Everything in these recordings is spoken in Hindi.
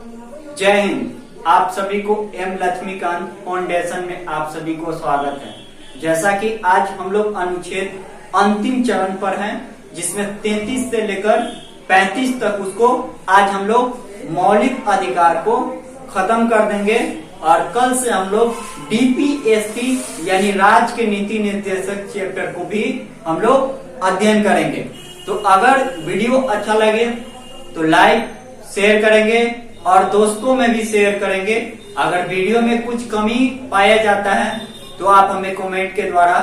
जय हिंद। आप सभी को एम लक्ष्मीकांत फाउंडेशन में आप सभी को स्वागत है। जैसा कि आज हम लोग अनुच्छेद अंतिम चरण पर हैं, जिसमें 33 से लेकर 35 तक उसको आज हम लोग मौलिक अधिकार को खत्म कर देंगे और कल से हम लोग डीपीएसपी यानी राज्य के नीति निर्देशक चैप्टर को भी हम लोग अध्ययन करेंगे। तो अगर वीडियो अच्छा लगे तो लाइक शेयर करेंगे और दोस्तों में भी शेयर करेंगे। अगर वीडियो में कुछ कमी पाया जाता है तो आप हमें कमेंट के द्वारा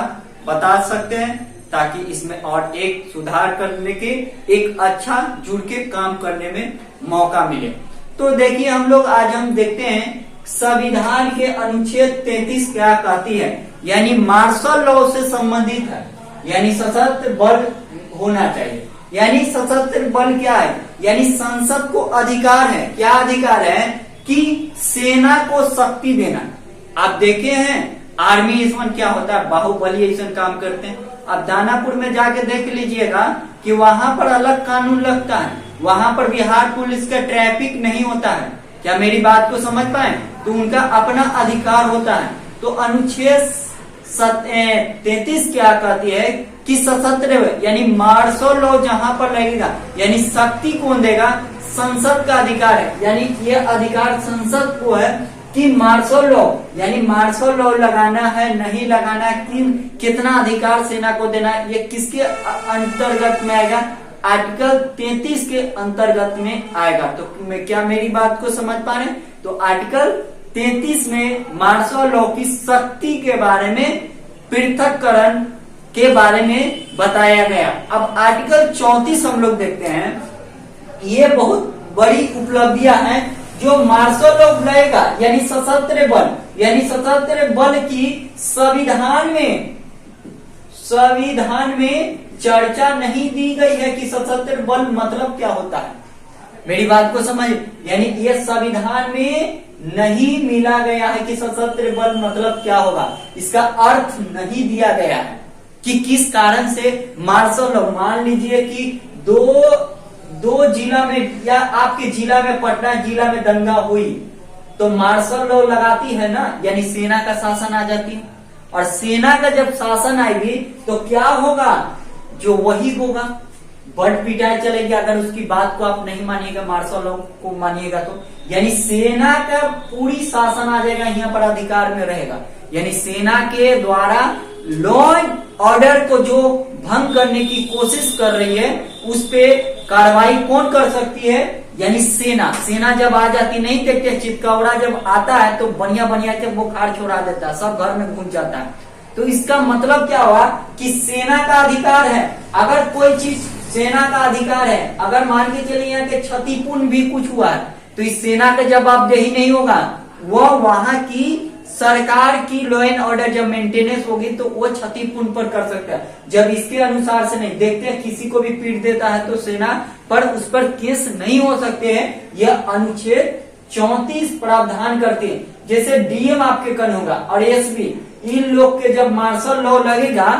बता सकते हैं, ताकि इसमें और एक सुधार करने के एक अच्छा जुड़ के काम करने में मौका मिले। तो देखिए हम देखते हैं संविधान के अनुच्छेद 33 क्या कहती है, यानी मार्शल लॉ से संबंधित है, यानी सशस्त्र बल होना चाहिए। यानी सशस्त्र बल क्या है, यानी संसद को अधिकार है, क्या अधिकार है कि सेना को शक्ति देना। आप देखे हैं आर्मी इसमें क्या होता है, बाहुबली ऐसा काम करते हैं। अब दानापुर में जाके देख लीजिएगा कि वहां पर अलग कानून लगता है, वहां पर बिहार पुलिस का ट्रैफिक नहीं होता है। क्या मेरी बात को समझ पाए? तो उनका अपना अधिकार होता है। तो अनुच्छेद 33 क्या कहती है कि सशस्त्र यानी मार्शल लॉ जहां पर लगेगा, यानी शक्ति कौन देगा, संसद का अधिकार है। यानी ये अधिकार संसद को है कि मार्शल लॉ यानी मार्शल लॉ लगाना है नहीं लगाना है, कितना अधिकार सेना को देना है, ये किसके अंतर्गत में आएगा, आर्टिकल 33 के अंतर्गत में आएगा। तो क्या मेरी बात को समझ पा रहे हैं? तो आर्टिकल 33 में मार्शल लॉ की शक्ति के बारे में, पृथककरण के बारे में बताया गया। अब आर्टिकल 34 हम लोग देखते हैं, ये बहुत बड़ी उपलब्धियां हैं जो मार्शल लॉ लाएगा, यानी सशस्त्र बल, यानी सशस्त्र बल की संविधान में चर्चा नहीं दी गई है कि सशस्त्र बल मतलब क्या होता है। मेरी बात को समझ, यानी ये संविधान में नहीं मिला गया है कि सशस्त्र बल मतलब क्या होगा, इसका अर्थ नहीं दिया गया है कि किस कारण से मार्शल लॉ। मान लीजिए कि दो जिला में या आपके जिला में, पटना जिला में दंगा हुई तो मार्शल लॉ लगाती है ना, यानी सेना का शासन आ जाती है। और सेना का जब शासन आएगी तो क्या होगा, जो वही होगा, बट पिटाई चलेगी अगर उसकी बात को आप नहीं मानिएगा, मार्शल लॉ को मानिएगा तो। यानी सेना का पूरी शासन आ जाएगा, यहाँ पर अधिकार में रहेगा। यानी सेना के द्वारा लॉ एंड ऑर्डर को जो भंग करने की कोशिश कर रही है उस पे कार्रवाई कौन कर सकती है, यानी सेना। सेना जब आ जाती, नहीं देखते चितकौड़ा जब आता है तो बढ़िया के बुखार छोड़ा देता है, सब घर में घुस जाता है। तो इसका मतलब क्या हुआ कि सेना का अधिकार है। अगर कोई चीज सेना का अधिकार है, अगर मान के चलिए यहाँ के क्षतिपूर्ण भी कुछ हुआ है तो इस सेना का जवाबदेही नहीं होगा, वह वहां की सरकार की लॉ एंड ऑर्डर जब मेंटेनेंस होगी तो वो क्षतिपूर्ण पर कर सकता है। जब इसके अनुसार से नहीं देखते, किसी को भी पीट देता है तो सेना पर उस पर केस नहीं हो सकते हैं। यह अनुच्छेद 34 प्रावधान करते हैं। जैसे डीएम आपके कन होगा और एसपी, इन लोग के जब मार्शल लॉ लगेगा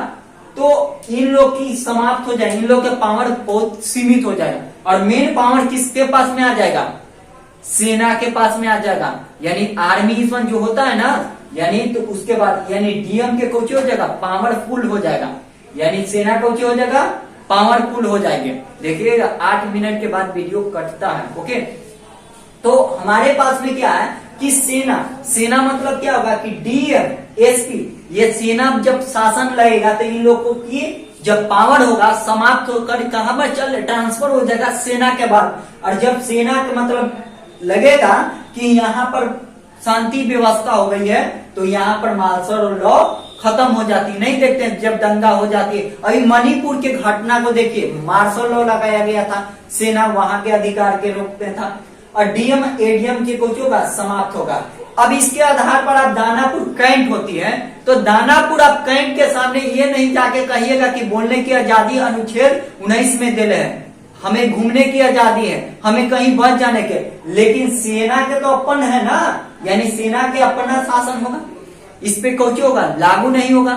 तो इन लोग की समाप्त हो जाएगी, इन लोग के पावर बहुत सीमित हो जाएगा। और मेन पावर किसके पास में आ जाएगा, सेना के पास में आ जाएगा। यानी आर्मी जो होता है ना, यानी तो उसके बाद यानी डीएम के कोच हो जाएगा, पावरफुल हो जाएगा, यानी सेना कोच हो जाएगा, पावरफुल हो जाएंगे। देखिएगा 8 मिनट के बाद वीडियो कटता है। ओके, तो हमारे पास में क्या है कि सेना मतलब क्या होगा कि डीएम एसपी, ये सेना जब शासन लगेगा तो इन लोगों की जब पावर होगा समाप्त होकर कहां पर चल ट्रांसफर हो जाएगा, सेना के बाद। और जब सेना का मतलब लगेगा कि यहाँ पर शांति व्यवस्था हो गई है तो यहाँ पर मार्शल लॉ खत्म हो जाती है। नहीं देखते हैं जब दंगा हो जाती है, अभी मणिपुर के घटना को देखिए, मार्शल लॉ लगाया गया था, सेना वहां के अधिकार के रूप में था और डीएम एडीएम के कुछ होगा, समाप्त होगा। अब इसके आधार पर आप दानापुर कैंट होती है तो दानापुर आप कैंट के सामने ये नहीं जाके कहिएगा कि बोलने की आजादी अनुच्छेद 19 में दिले है, हमें घूमने की आजादी है, हमें कहीं बच जाने के, लेकिन सेना के तो अपन है ना, यानी सेना के अपना शासन होगा, इस पे कुछ होगा, लागू नहीं होगा।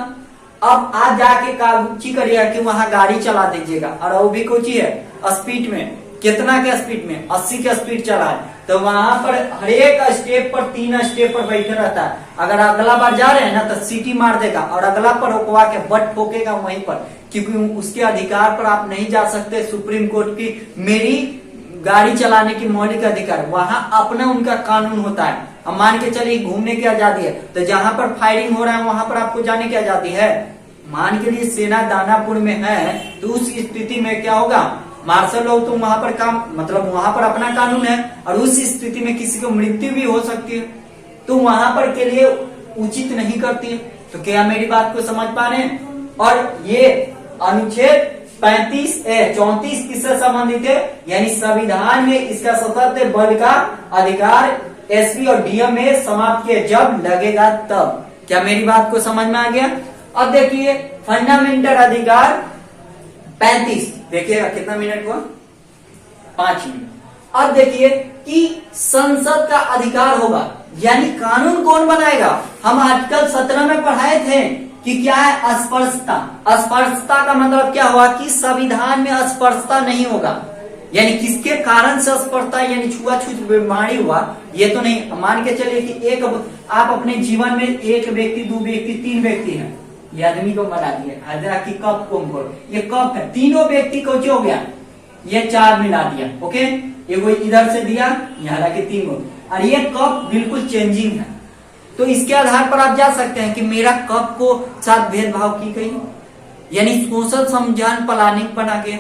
अब आज जाके कागजी करिएगा कि वहां गाड़ी चला दीजिएगा और वो भी कुछ है स्पीड में, कितना के स्पीड में, 80 के स्पीड चला है, तो वहां पर हर एक स्टेप पर 3 स्टेप पर बैठे रहता है। अगर अगला बार जा रहे हैं ना तो सीटी मार देगा और अगला पर रुकवा के बट ठोकेगा वहीं पर, क्योंकि उसके अधिकार पर आप नहीं जा सकते। सुप्रीम कोर्ट की मेरी गाड़ी चलाने की मौलिक अधिकार, वहां अपना उनका कानून होता है। अब मान के चलिए घूमने की आजादी है, तो जहां पर फायरिंग हो रहा है वहां पर आपको जाने की आजादी है। मान के लिए सेना दानापुर में है, तो उस स्थिति में क्या होगा, मार्शल लॉ तो वहां पर काम मतलब वहां पर अपना कानून है, और उस स्थिति में किसी को मृत्यु भी हो सकती है, तो वहां पर के लिए उचित नहीं करती है। तो क्या मेरी बात को समझ पा रहे हैं? और ये अनुच्छेद 34 किससे संबंधित है, यानी संविधान में इसका सशस्त्र बल का अधिकार एसपी और डीएम में समाप्त किया जब लगेगा तब। क्या मेरी बात को समझ में आ गया? अब देखिए फंडामेंटल अधिकार 35, देखिएगा कितना मिनट हुआ, 5 मिनट। अब देखिए कि संसद का अधिकार होगा, यानी कानून कौन बनाएगा। हम आर्टिकल 17 में पढ़ाए थे कि क्या है अस्पर्शता। अस्पर्शता का मतलब क्या हुआ कि संविधान में अस्पर्शता नहीं होगा, यानी किसके कारण से अस्पर्शता यानी छुआछूत बीमारी हुआ ये तो नहीं। मान के चलिए कि एक आप अपने जीवन में एक व्यक्ति, 2 व्यक्ति, 3 व्यक्ति हैं, ये आदमी को बना दिया हजरा की कप को, ये कप है, तीनों व्यक्ति को जो हो गया ये 4 मिला दिया, ओके। ये कोई इधर से दिया, यहाँ के 3 को, और ये कप बिल्कुल चेंजिंग है, तो इसके आधार पर आप जा सकते हैं कि मेरा कप को साथ भेदभाव की गई, यानी सोशल समझान प्लानिंग बना के,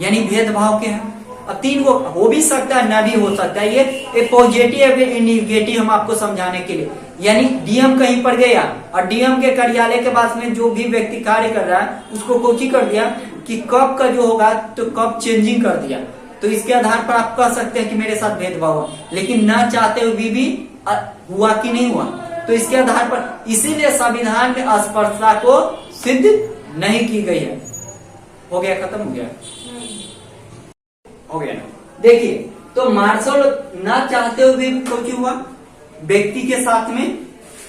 यानी भेदभाव के हैं। अब 3 को हो भी सकता है, ना भी हो सकता है, ये एक पॉजिटिव या निगेटिव हम आपको समझाने के लिए। यानी डीएम कहीं पर गया और डीएम के कार्यालय के पास में जो भी व्यक्ति कार्य कर रहा है उसको कोची कर दिया कि कब का जो होगा तो कब चेंजिंग कर दिया, तो इसके आधार पर आप कह सकते हैं कि मेरे साथ भेदभाव हुआ, लेकिन ना चाहते हुए भी हुआ कि नहीं हुआ, तो इसके आधार पर इसीलिए संविधान में अस्पर्शता को सिद्ध नहीं की गई है। हो गया, खत्म हो गया, हो गया ना। देखिए तो मार्शल ना चाहते हुए भी कुछ हुआ व्यक्ति के साथ में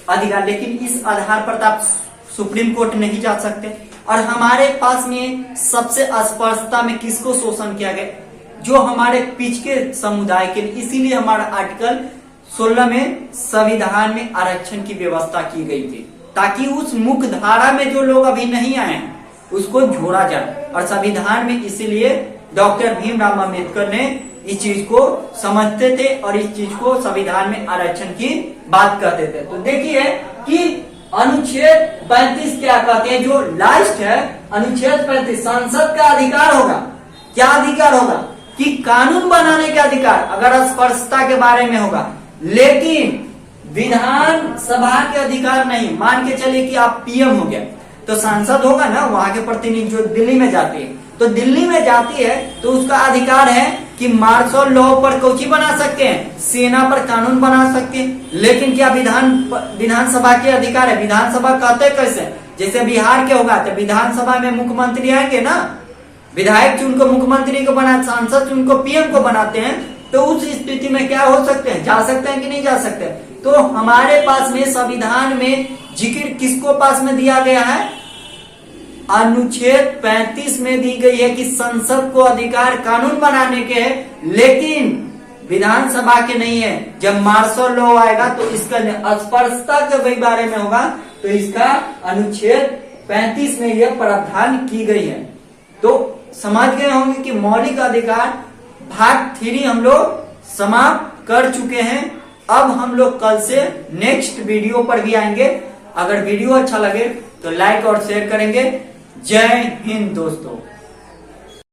अधिकार, लेकिन इस आधार पर आप सुप्रीम कोर्ट नहीं जा सकते। और हमारे पास में सबसे अस्पर्शता में किसको शोषण किया गया, जो हमारे पिछड़े समुदाय के लिए, इसीलिए हमारा आर्टिकल 16 में संविधान में आरक्षण की व्यवस्था की गई थी, ताकि उस मुख्य धारा में जो लोग अभी नहीं आए हैं उसको जोड़ा जाए। और संविधान में इसीलिए डॉक्टर भीमराव अम्बेडकर ने इस चीज को समझते थे और इस चीज को संविधान में आरक्षण की बात करते थे। तो देखिए कि अनुच्छेद 35 क्या कहते हैं, जो लास्ट है अनुच्छेद 35, संसद का अधिकार होगा। क्या अधिकार होगा कि कानून बनाने का अधिकार अगर अस्पर्शता के बारे में होगा, लेकिन विधानसभा के अधिकार नहीं। मान के चलिए कि आप पीएम हो गया तो सांसद होगा ना, वहां के प्रतिनिधि जो दिल्ली में जाते हैं, तो दिल्ली में जाती है तो उसका अधिकार है कि मार्शल लॉ पर कोची बना सकते हैं, सेना पर कानून बना सकते हैं। लेकिन क्या विधानसभा के अधिकार है? विधानसभा कहते कैसे, जैसे बिहार के होगा तो विधानसभा में मुख्यमंत्री आएंगे ना, विधायक चुन को मुख्यमंत्री को बना, सांसद चुन को पीएम को बनाते हैं, तो उस स्थिति में क्या हो सकते हैं, जा सकते हैं कि नहीं जा सकते। तो हमारे पास में संविधान में जिक्र किसको पास में दिया गया है, अनुच्छेद 35 में दी गई है कि संसद को अधिकार कानून बनाने के है, लेकिन विधानसभा के नहीं है। जब मार्शल लॉ आएगा तो इसका अस्पर्शता के बारे में होगा, तो इसका अनुच्छेद 35 में यह प्रावधान की गई है। तो समझ गए होंगे कि मौलिक अधिकार भाग 3 हम लोग समाप्त कर चुके हैं। अब हम लोग कल से नेक्स्ट वीडियो पर भी आएंगे। अगर वीडियो अच्छा लगे तो लाइक और शेयर करेंगे। जय हिंद दोस्तों।